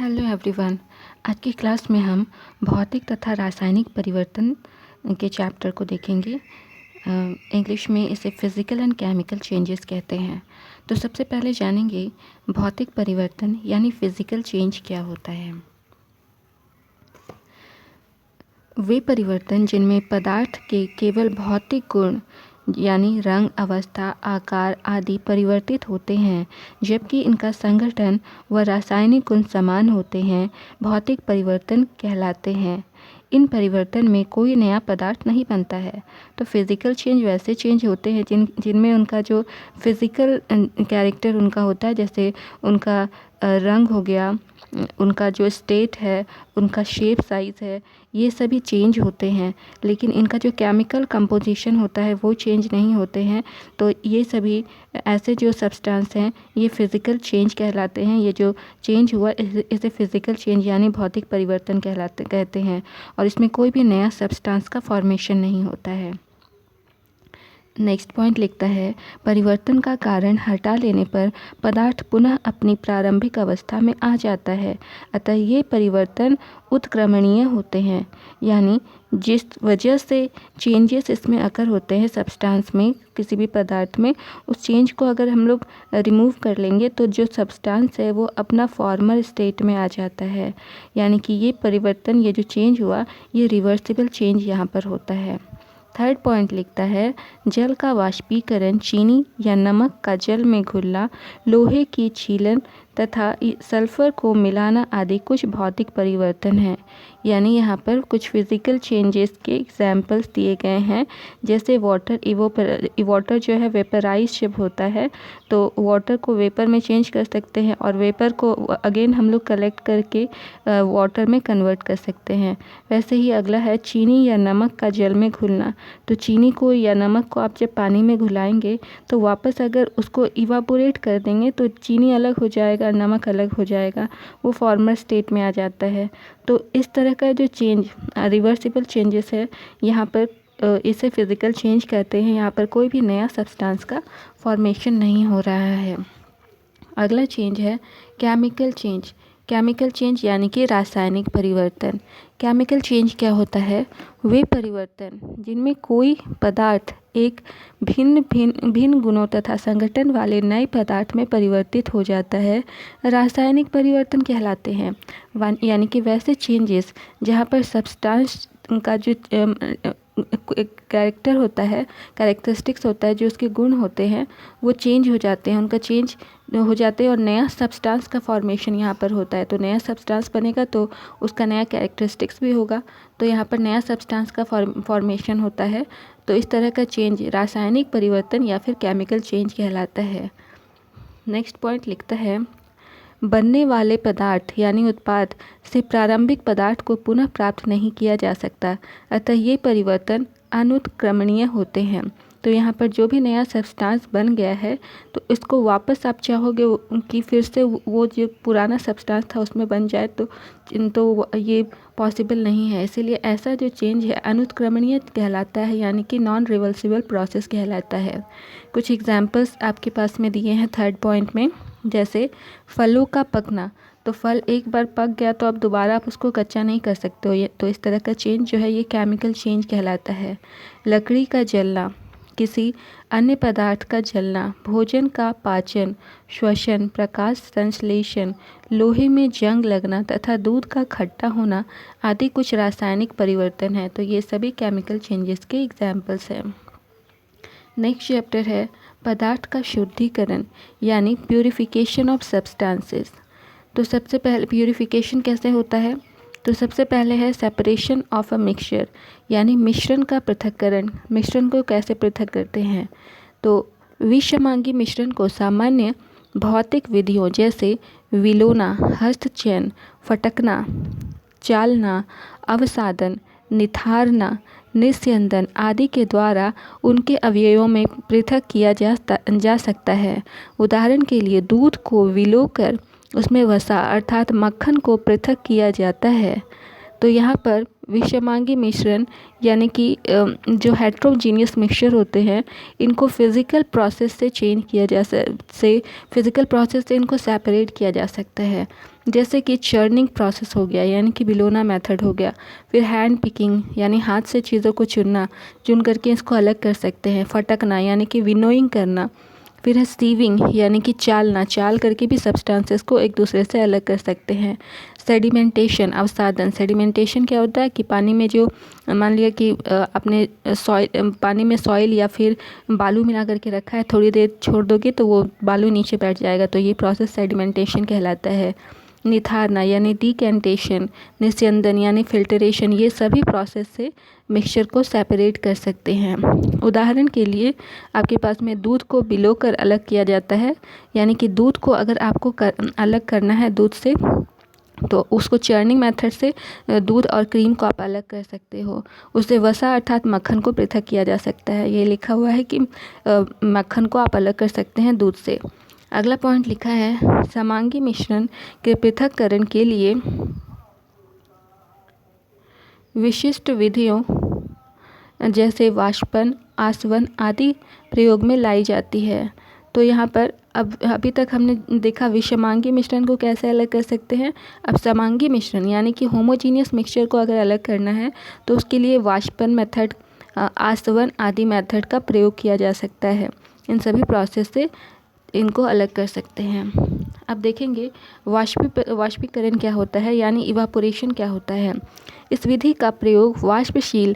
Hello everyone. आज की class में हम भौतिक तथा रासायनिक परिवर्तन के चैप्टर को देखेंगे। इंग्लिश में इसे फिज़िकल एंड केमिकल चेंजेस कहते हैं। तो सबसे पहले जानेंगे भौतिक परिवर्तन यानी फिज़िकल चेंज क्या होता है। वे परिवर्तन जिनमें पदार्थ के केवल भौतिक गुण यानी रंग, अवस्था, आकार आदि परिवर्तित होते हैं, जबकि इनका संगठन व रासायनिक गुण समान होते हैं, भौतिक परिवर्तन कहलाते हैं। इन परिवर्तन में कोई नया पदार्थ नहीं बनता है। तो फिज़िकल चेंज वैसे चेंज होते हैं जिनमें उनका जो फिज़िकल कैरेक्टर उनका होता है, जैसे उनका रंग हो गया, उनका जो स्टेट है, उनका शेप साइज़ है, ये सभी चेंज होते हैं। लेकिन इनका जो केमिकल कंपोजिशन होता है वो चेंज नहीं होते हैं। तो ये सभी ऐसे जो सब्सटेंस हैं ये फिज़िकल चेंज कहलाते हैं। ये जो चेंज हुआ इसे फिज़िकल चेंज यानी भौतिक परिवर्तन कहते हैं। और इसमें कोई भी नया सब्सटेंस का फॉर्मेशन नहीं होता है। नेक्स्ट पॉइंट लिखता है, परिवर्तन का कारण हटा लेने पर पदार्थ पुनः अपनी प्रारंभिक अवस्था में आ जाता है। अतः ये परिवर्तन उत्क्रमणीय होते हैं, यानी जिस वजह से चेंजेस इसमें अकर होते हैं सब्सटेंस में, किसी भी पदार्थ में, उस चेंज को अगर हम लोग रिमूव कर लेंगे तो जो सब्सटेंस है वो अपना फॉर्मर स्टेट में आ जाता है। यानी कि ये परिवर्तन, ये जो चेंज हुआ, ये रिवर्सिबल चेंज यहाँ पर होता है। थर्ड पॉइंट लिखता है, जल का वाष्पीकरण, चीनी या नमक का जल में घुलना, लोहे की छीलन तथा सल्फर को मिलाना आदि कुछ भौतिक परिवर्तन हैं। यानी यहाँ पर कुछ फिज़िकल चेंजेस के एग्जाम्पल्स दिए गए हैं। जैसे वाटर जो है वेपराइज जब होता है तो वाटर को वेपर में चेंज कर सकते हैं और वेपर को अगेन हम लोग कलेक्ट करके वाटर में कन्वर्ट कर सकते हैं। वैसे ही अगला है चीनी या नमक का जल में घुलना। तो चीनी को या नमक को आप जब पानी में घुलाएंगे तो वापस अगर उसको इवापोरेट कर देंगे तो चीनी अलग हो जाएगा, नमक अलग हो जाएगा, वो फॉर्मर स्टेट में आ जाता है। तो इस तरह का जो चेंज रिवर्सिबल चेंजेस है, यहाँ पर इसे फिज़िकल चेंज कहते हैं। यहाँ पर कोई भी नया सब्सटेंस का फॉर्मेशन नहीं हो रहा है। अगला चेंज है केमिकल चेंज। केमिकल चेंज यानी कि रासायनिक परिवर्तन। केमिकल चेंज क्या होता है? वे परिवर्तन जिनमें कोई पदार्थ एक भिन्न गुणों तथा संगठन वाले नए पदार्थ में परिवर्तित हो जाता है, रासायनिक परिवर्तन कहलाते हैं। यानी कि वैसे चेंजेस जहाँ पर सब्सटेंस का जो कैरेक्टर होता है, कैरेक्टरिस्टिक्स होता है, जो उसके गुण होते हैं वो चेंज हो जाते हैं, उनका चेंज हो जाते हैं और नया सब्सटेंस का फॉर्मेशन यहाँ पर होता है। तो नया सब्सटेंस बनेगा तो उसका नया कैरेक्टरिस्टिक्स भी होगा, तो यहाँ पर नया सब्सटेंस का फॉर्मेशन होता है। तो इस तरह का चेंज रासायनिक परिवर्तन या फिर केमिकल चेंज कहलाता है। नेक्स्ट पॉइंट लिखता है, बनने वाले पदार्थ यानी उत्पाद से प्रारंभिक पदार्थ को पुनः प्राप्त नहीं किया जा सकता, अतः ये परिवर्तन अनुत्क्रमणीय होते हैं। तो यहाँ पर जो भी नया सब्सटेंस बन गया है तो इसको वापस आप चाहोगे कि फिर से वो जो पुराना सब्सटेंस था उसमें बन जाए तो ये पॉसिबल नहीं है। इसीलिए ऐसा जो चेंज है अनुत्क्रमणीय कहलाता है, यानी कि नॉन रिवर्सिबल प्रोसेस कहलाता है। कुछ एग्जाम्पल्स आपके पास में दिए हैं थर्ड पॉइंट में, जैसे फलों का पकना। तो फल एक बार पक गया तो अब दोबारा आप उसको कच्चा नहीं कर सकते हो, तो इस तरह का चेंज जो है ये केमिकल चेंज कहलाता है। लकड़ी का जलना, किसी अन्य पदार्थ का जलना, भोजन का पाचन, श्वसन, प्रकाश संश्लेषण, लोहे में जंग लगना तथा दूध का खट्टा होना आदि कुछ रासायनिक परिवर्तन हैं। तो ये सभी केमिकल चेंजेस के एग्जाम्पल्स हैं। नेक्स्ट चैप्टर है पदार्थ का शुद्धिकरण यानी प्यूरिफिकेशन ऑफ सब्सटेंसेस। तो सबसे पहले प्यूरिफिकेशन कैसे होता है? तो सबसे पहले है सेपरेशन ऑफ अ मिक्सचर, यानी मिश्रण का पृथक्करण। मिश्रण को कैसे पृथक करते हैं? तो विषमांगी मिश्रण को सामान्य भौतिक विधियों जैसे विलोना, हस्तचयन, फटकना, चालना, अवसादन, निथारना, निस्यंदन आदि के द्वारा उनके अवयवों में पृथक किया जा सकता है। उदाहरण के लिए दूध को विलोकर उसमें वसा अर्थात मक्खन को पृथक किया जाता है। तो यहाँ पर विषमांगी मिश्रण यानी कि जो हेट्रोजीनियस मिक्सचर होते हैं, इनको फिज़िकल प्रोसेस से चेंज किया जा फिज़िकल प्रोसेस से इनको सेपरेट किया जा सकता है। जैसे कि चर्निंग प्रोसेस हो गया यानी कि बिलोना मेथड हो गया, फिर हैंड पिकिंग यानी हाथ से चीज़ों को चुन करके इसको अलग कर सकते हैं, फटकना यानी कि विनोइंग करना, फिर है सीविंग यानी कि चाल करके भी सब्सटेंसेस को एक दूसरे से अलग कर सकते हैं। सेडिमेंटेशन अवसादन, सेडिमेंटेशन क्या होता है कि पानी में जो मान लिया कि आपने पानी में सॉइल या फिर बालू मिला करके रखा है, थोड़ी देर छोड़ दोगे तो वो बालू नीचे बैठ जाएगा, तो ये प्रोसेस सेडिमेंटेशन कहलाता है। निथारना यानी डिकेंटेशन, निस्यंदन यानी फिल्टरेशन, ये सभी प्रोसेस से मिक्सचर को सेपरेट कर सकते हैं। उदाहरण के लिए आपके पास में दूध को बिलो कर अलग किया जाता है, यानी कि दूध को अगर आपको अलग करना है दूध से, तो उसको चर्निंग मेथड से दूध और क्रीम को आप अलग कर सकते हो। उससे वसा अर्थात मक्खन को पृथक किया जा सकता है। ये लिखा हुआ है कि मक्खन को आप अलग कर सकते हैं दूध से। अगला पॉइंट लिखा है समांगी मिश्रण के पृथक्करण के लिए विशिष्ट विधियों जैसे वाष्पन, आसवन आदि प्रयोग में लाई जाती है। तो यहाँ पर अब अभी तक हमने देखा विषमांगी मिश्रण को कैसे अलग कर सकते हैं। अब समांगी मिश्रण यानी कि होमोजीनियस मिक्सचर को अगर अलग करना है तो उसके लिए वाष्पन मेथड, आसवन आदि मेथड का प्रयोग किया जा सकता है। इन सभी प्रोसेस से इनको अलग कर सकते हैं। अब देखेंगे वाष्पीकरण क्या होता है यानी इवापोरेशन क्या होता है। इस विधि का प्रयोग वाष्पशील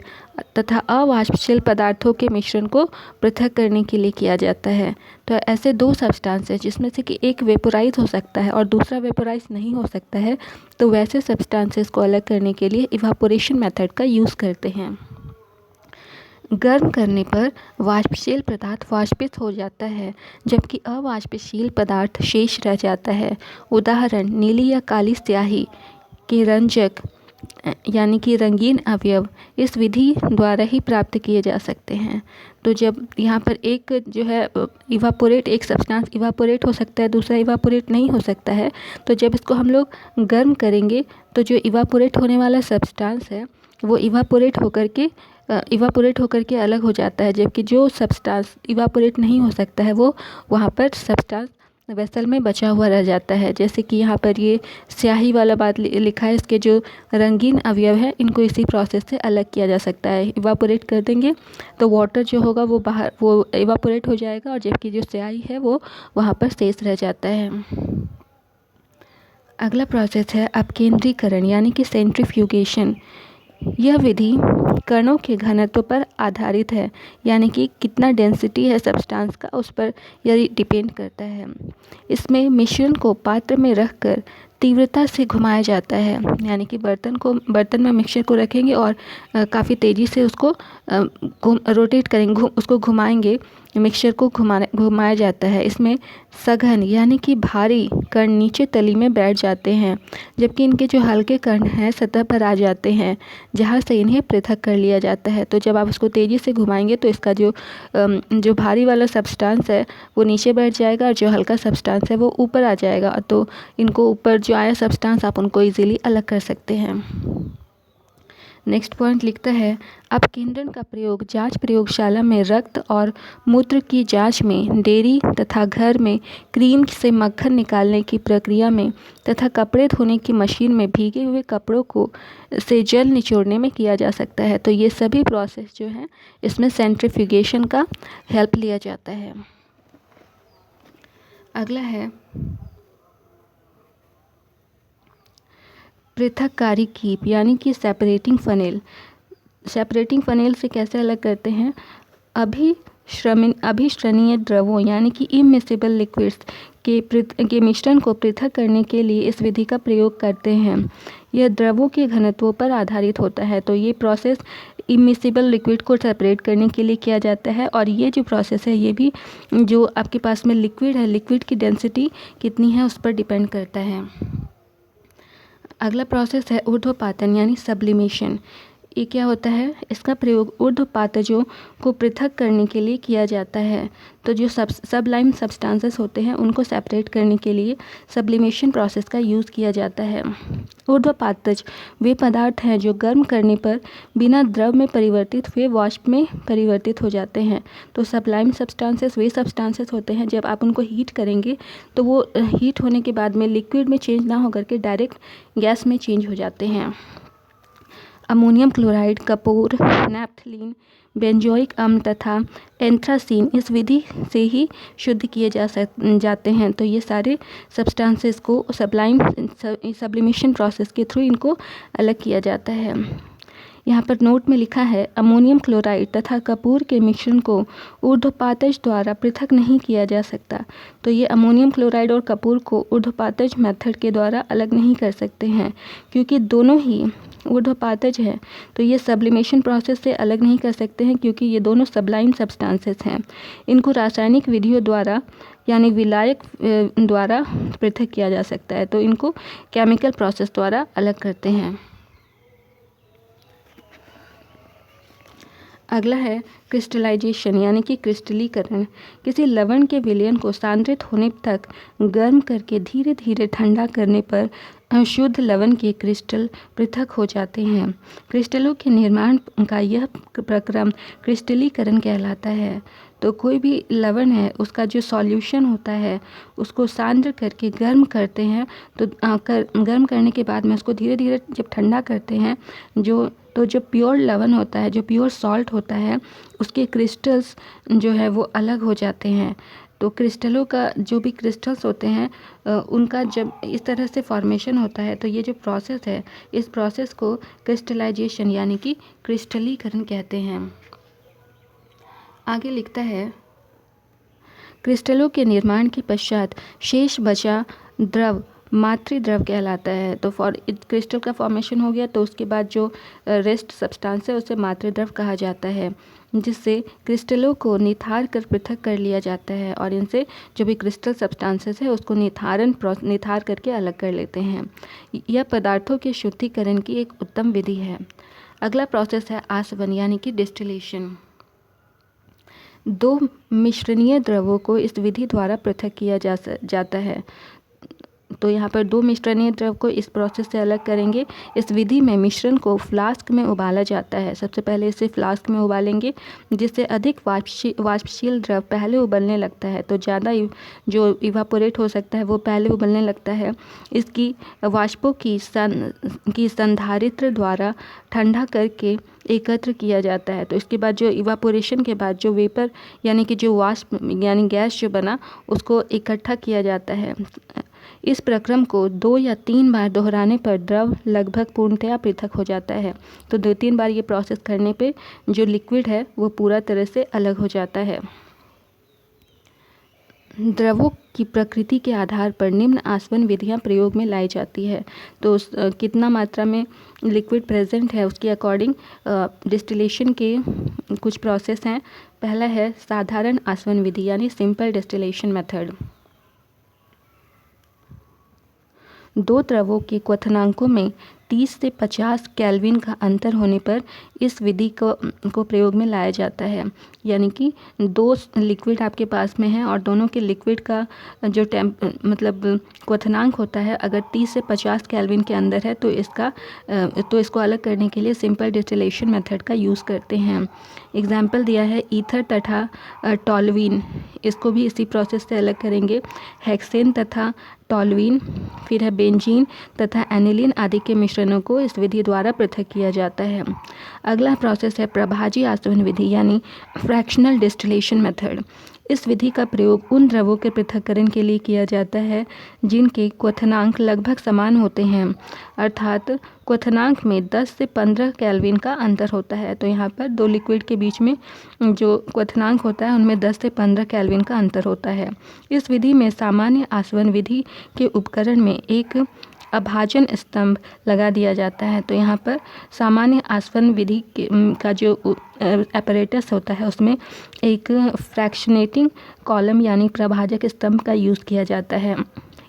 तथा अवाष्पशील पदार्थों के मिश्रण को पृथक करने के लिए किया जाता है। तो ऐसे दो सब्सटेंस है जिसमें से कि एक वेपोराइज हो सकता है और दूसरा वेपोराइज नहीं हो सकता है, तो वैसे सब्सटेंसेस को अलग करने के लिए इवापोरेशन मेथड का यूज़ करते हैं। गर्म करने पर वाष्पशील पदार्थ वाष्पित हो जाता है जबकि अवाष्पशील पदार्थ शेष रह जाता है। उदाहरण नीली या काली स्याही के रंजक यानी कि रंगीन अवयव इस विधि द्वारा ही प्राप्त किए जा सकते हैं। तो जब यहाँ पर एक जो है एक सब्सटेंस इवापोरेट हो सकता है, दूसरा इवापोरेट नहीं हो सकता है, तो जब इसको हम लोग गर्म करेंगे तो जो इवापोरेट होने वाला सब्सटेंस है वो इवापोरेट होकर के अलग हो जाता है, जबकि जो सब्सटेंस इवापोरेट नहीं हो सकता है वो वहाँ पर सब्सटेंस वेसल में बचा हुआ रह जाता है। जैसे कि यहाँ पर ये स्याही वाला बात लिखा है, इसके जो रंगीन अवयव है इनको इसी प्रोसेस से अलग किया जा सकता है। इवापोरेट कर देंगे तो वाटर जो होगा वो इवापोरेट हो जाएगा और जबकि जो स्याही है वो वहाँ पर शेष रह जाता है। अगला प्रोसेस है अपकेंद्रीकरण यानी कि सेंट्रीफ्यूगेशन। यह विधि कणों के घनत्व पर आधारित है, यानी कि कितना डेंसिटी है सब्सटेंस का उस पर यह डिपेंड करता है। इसमें मिश्रण को पात्र में रखकर तीव्रता से घुमाया जाता है, यानी कि बर्तन में मिक्सचर को रखेंगे और काफ़ी तेज़ी से उसको रोटेट करेंगे, उसको घुमाएंगे, मिक्सचर को घुमाया जाता है। इसमें सघन यानी कि भारी कण नीचे तली में बैठ जाते हैं, जबकि इनके जो हल्के कण हैं सतह पर आ जाते हैं, जहाँ से इन्हें पृथक कर लिया जाता है। तो जब आप उसको तेज़ी से घुमाएंगे तो इसका जो भारी वाला सब्सटेंस है वो नीचे बैठ जाएगा और जो हल्का सब्सटेंस है वो ऊपर आ जाएगा। तो इनको ऊपर जो आया सब्सटेंस आप उनको ईजिली अलग कर सकते हैं। नेक्स्ट पॉइंट लिखता है अपकेंद्रण का प्रयोग जांच प्रयोगशाला में रक्त और मूत्र की जांच में, डेयरी तथा घर में क्रीम से मक्खन निकालने की प्रक्रिया में तथा कपड़े धोने की मशीन में भीगे हुए कपड़ों को से जल निचोड़ने में किया जा सकता है। तो ये सभी प्रोसेस जो हैं इसमें सेंट्रीफ्यूगेशन का हेल्प लिया जाता है। अगला है पृथककारी कीप यानी कि सेपरेटिंग फनेल। सेपरेटिंग फनेल से कैसे अलग करते हैं। अभिश्रणीय द्रवों यानी कि इमिसिबल लिक्विड्स के मिश्रण को पृथक करने के लिए इस विधि का प्रयोग करते हैं। यह द्रवों के घनत्वों पर आधारित होता है। तो ये प्रोसेस इमिसिबल लिक्विड को सेपरेट करने के लिए किया जाता है और ये जो प्रोसेस है ये भी जो आपके पास में लिक्विड है, लिक्विड की डेंसिटी कितनी है उस पर डिपेंड करता है। अगला प्रोसेस है ऊर्ध्वपातन यानी सब्लिमेशन। ये क्या होता है, इसका प्रयोग ऊर्ध्वपातजों को पृथक करने के लिए किया जाता है। तो जो सबलाइम सब्सटेंसेस होते हैं उनको सेपरेट करने के लिए सब्लिमेशन प्रोसेस का यूज़ किया जाता है। ऊर्ध्वपातज वे पदार्थ हैं जो गर्म करने पर बिना द्रव में परिवर्तित हुए वाष्प में परिवर्तित हो जाते हैं। तो सबलाइम सब्सटेंसेस वे सब्सटेंसेस होते हैं जब आप उनको हीट करेंगे तो वो हीट होने के बाद में लिक्विड में चेंज ना होकर के डायरेक्ट गैस में चेंज हो जाते हैं। Ammonium chloride, Kapoor, naphthalene, benzoic अम्ल तथा एंथ्रासीन इस विधि से ही शुद्ध किए जाते हैं। तो ये सारे सब्सटेंसेस को सब्लिमेशन प्रोसेस के थ्रू इनको अलग किया जाता है। यहाँ पर नोट में लिखा है, अमोनियम क्लोराइड तथा कपूर के मिश्रण को ऊर्ध्वपातज द्वारा पृथक नहीं किया जा सकता। तो ये अमोनियम क्लोराइड और कपूर को ऊर्ध्वपातज मेथड के द्वारा अलग नहीं कर सकते हैं, क्योंकि दोनों ही ऊर्ध्वपातज है। तो ये सब्लिमेशन प्रोसेस से अलग नहीं कर सकते हैं, क्योंकि ये दोनों सबलाइम सब्सटेंसेस हैं। इनको रासायनिक विधियों द्वारा यानी विलायक द्वारा पृथक किया जा सकता है। तो इनको केमिकल प्रोसेस द्वारा अलग करते हैं। अगला है क्रिस्टलाइजेशन यानी कि क्रिस्टलीकरण। किसी लवण के विलयन को सांद्रित होने तक गर्म करके धीरे धीरे ठंडा करने पर शुद्ध लवण के क्रिस्टल पृथक हो जाते हैं। क्रिस्टलों के निर्माण का यह प्रक्रम क्रिस्टलीकरण कहलाता है। तो कोई भी लवण है उसका जो सॉल्यूशन होता है उसको सांद्र करके गर्म करते हैं। तो गर्म करने के बाद में उसको धीरे धीरे जब ठंडा करते हैं जो प्योर लवण होता है, जो प्योर सॉल्ट होता है, उसके क्रिस्टल्स जो है वो अलग हो जाते हैं। तो क्रिस्टलों का जो भी क्रिस्टल्स होते हैं उनका जब इस तरह से फॉर्मेशन होता है तो ये जो प्रोसेस है इस प्रोसेस को क्रिस्टलाइजेशन यानी कि क्रिस्टलीकरण कहते हैं। आगे लिखता है, क्रिस्टलों के निर्माण के पश्चात शेष बचा द्रव मातृद्रव कहलाता है। तो क्रिस्टल का फॉर्मेशन हो गया तो उसके बाद जो रेस्ट सब्सटेंस है उसे मातृद्रव कहा जाता है, जिससे क्रिस्टलों को निथार कर पृथक कर लिया जाता है और इनसे जो भी क्रिस्टल सब्सटेंसेस है उसको निथार करके अलग कर लेते हैं। यह पदार्थों के शुद्धिकरण की एक उत्तम विधि है। अगला प्रोसेस है आसवन यानी कि डिस्टिलेशन। दो मिश्रणीय द्रवों को इस विधि द्वारा पृथक किया जाता है। तो यहाँ पर दो मिश्रणीय द्रव को इस प्रोसेस से अलग करेंगे। इस विधि में मिश्रण को फ्लास्क में उबाला जाता है। सबसे पहले इसे फ्लास्क में उबालेंगे, जिससे अधिक वाष्पशील द्रव पहले उबलने लगता है। तो ज़्यादा जो इवापोरेट हो सकता है वो पहले उबलने लगता है। इसकी वाष्पों की संधारित्र द्वारा ठंडा करके एकत्र किया जाता है। तो इसके बाद जो इवापोरेशन के बाद जो वेपर यानी कि जो वाष्प यानी गैस जो बना उसको इकट्ठा किया जाता है। इस प्रक्रम को 2 या 3 बार दोहराने पर द्रव लगभग पूर्णतया पृथक हो जाता है। तो 2-3 बार ये प्रोसेस करने पे जो लिक्विड है वो पूरा तरह से अलग हो जाता है। द्रवों की प्रकृति के आधार पर निम्न आसवन विधियां प्रयोग में लाई जाती है। तो कितना मात्रा में लिक्विड प्रेजेंट है उसके अकॉर्डिंग डिस्टिलेशन के कुछ प्रोसेस हैं। पहला है साधारण आसवन विधि यानी सिंपल डिस्टिलेशन मेथड। दो द्रवों के क्वथनांकों में 30 से 50 केल्विन का अंतर होने पर इस विधि को प्रयोग में लाया जाता है। यानी कि दो लिक्विड आपके पास में है और दोनों के लिक्विड का जो क्वथनांक होता है अगर 30 से 50 केल्विन के अंदर है तो इसको अलग करने के लिए सिंपल डिस्टिलेशन मेथड का यूज़ करते हैं। एग्जाम्पल दिया है ईथर तथा टॉल्यूइन, इसको भी इसी प्रोसेस से अलग करेंगे। हेक्सेन तथा टॉल्यूइन, फिर है बेंजीन तथा एनिलीन आदि के मिश्रणों को इस विधि द्वारा पृथक किया जाता है। अगला प्रोसेस है प्रभाजी आसवन विधि यानी फ्रैक्शनल डिस्टिलेशन मेथड। इस विधि का प्रयोग उन द्रवों के पृथक्करण के लिए किया जाता है जिनके क्वथनांक लगभग समान होते हैं, अर्थात क्वथनांक में 10 से 15 केल्विन का अंतर होता है। तो यहाँ पर दो लिक्विड के बीच में जो क्वथनांक होता है उनमें 10 से 15 केल्विन का अंतर होता है। इस विधि में सामान्य आसवन विधि के उपकरण में एक अभाजन स्तंभ लगा दिया जाता है। तो यहाँ पर सामान्य आसवन विधि का जो apparatus होता है उसमें एक फ्रैक्शनेटिंग कॉलम यानी प्रभाजक स्तंभ का यूज़ किया जाता है।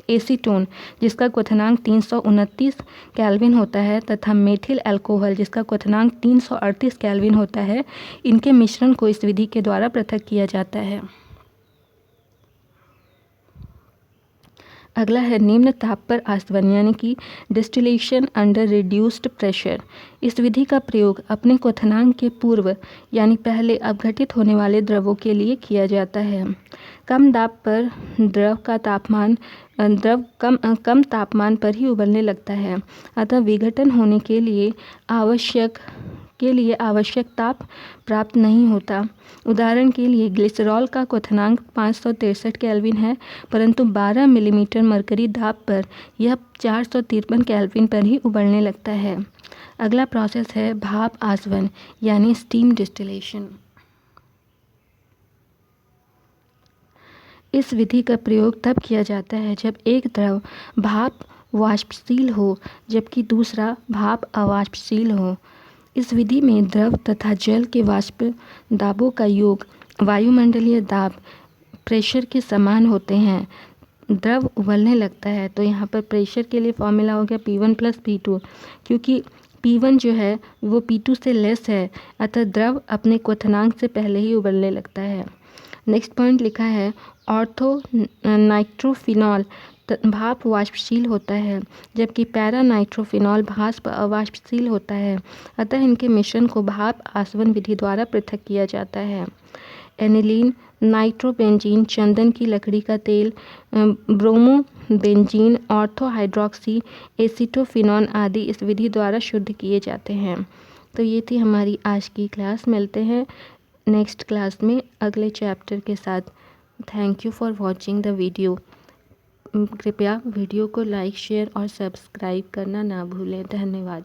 एसीटोन जिसका क्वथनांक 329 केल्विन होता है तथा मेथिल अल्कोहल जिसका क्वथनांक 338 केल्विन होता है, इनके मिश्रण को इस विधि के द्वारा पृथक किया जाता है। अगला है निम्न ताप पर आसवन यानी कि डिस्टिलेशन अंडर रिड्यूस्ड प्रेशर। इस विधि का प्रयोग अपने क्वथनांक के पूर्व यानी पहले अपघटित होने वाले द्रवों के लिए किया जाता है। कम दाब पर द्रव कम तापमान पर ही उबलने लगता है, अतः विघटन होने के लिए आवश्यक ताप प्राप्त नहीं होता। उदाहरण के लिए ग्लिसरॉल का क्वथनांक 563 केल्विन है, परंतु 12 मिलीमीटर मरकरी दाब पर यह 453 केल्विन पर ही उबलने लगता है। अगला प्रोसेस है भाप आसवन यानी स्टीम डिस्टिलेशन। इस विधि का प्रयोग तब किया जाता है जब एक द्रव भाप वाष्पशील हो जबकि दूसरा भाप अवाष्पशील हो। इस विधि में द्रव तथा जल के वाष्प दाबों का योग वायुमंडलीय दाब प्रेशर के समान होते हैं। द्रव उबलने लगता है तो यहाँ पर प्रेशर के लिए फॉर्मूला हो गया P1 + P2, क्योंकि P1 जो है वो P2 से लेस है, अतः द्रव अपने क्वथनांक से पहले ही उबलने लगता है। नेक्स्ट पॉइंट लिखा है ऑर्थो नाइट्रोफिनॉल भाप वाष्पशील होता है जबकि पैरा नाइट्रोफिनॉल भाप अवाष्पशील होता है, अतः इनके मिश्रण को भाप आसवन विधि द्वारा पृथक किया जाता है। एनिलीन, नाइट्रोबेंजीन, चंदन की लकड़ी का तेल, ब्रोमोबेंजीन, ऑर्थो हाइड्रोक्सी एसीटोफिनॉन आदि इस विधि द्वारा शुद्ध किए जाते हैं। तो ये थी हमारी आज की क्लास। मिलते हैं नेक्स्ट क्लास में अगले चैप्टर के साथ। Thank you for watching the video. कृपया वीडियो को लाइक, शेयर और सब्सक्राइब करना ना भूलें। धन्यवाद।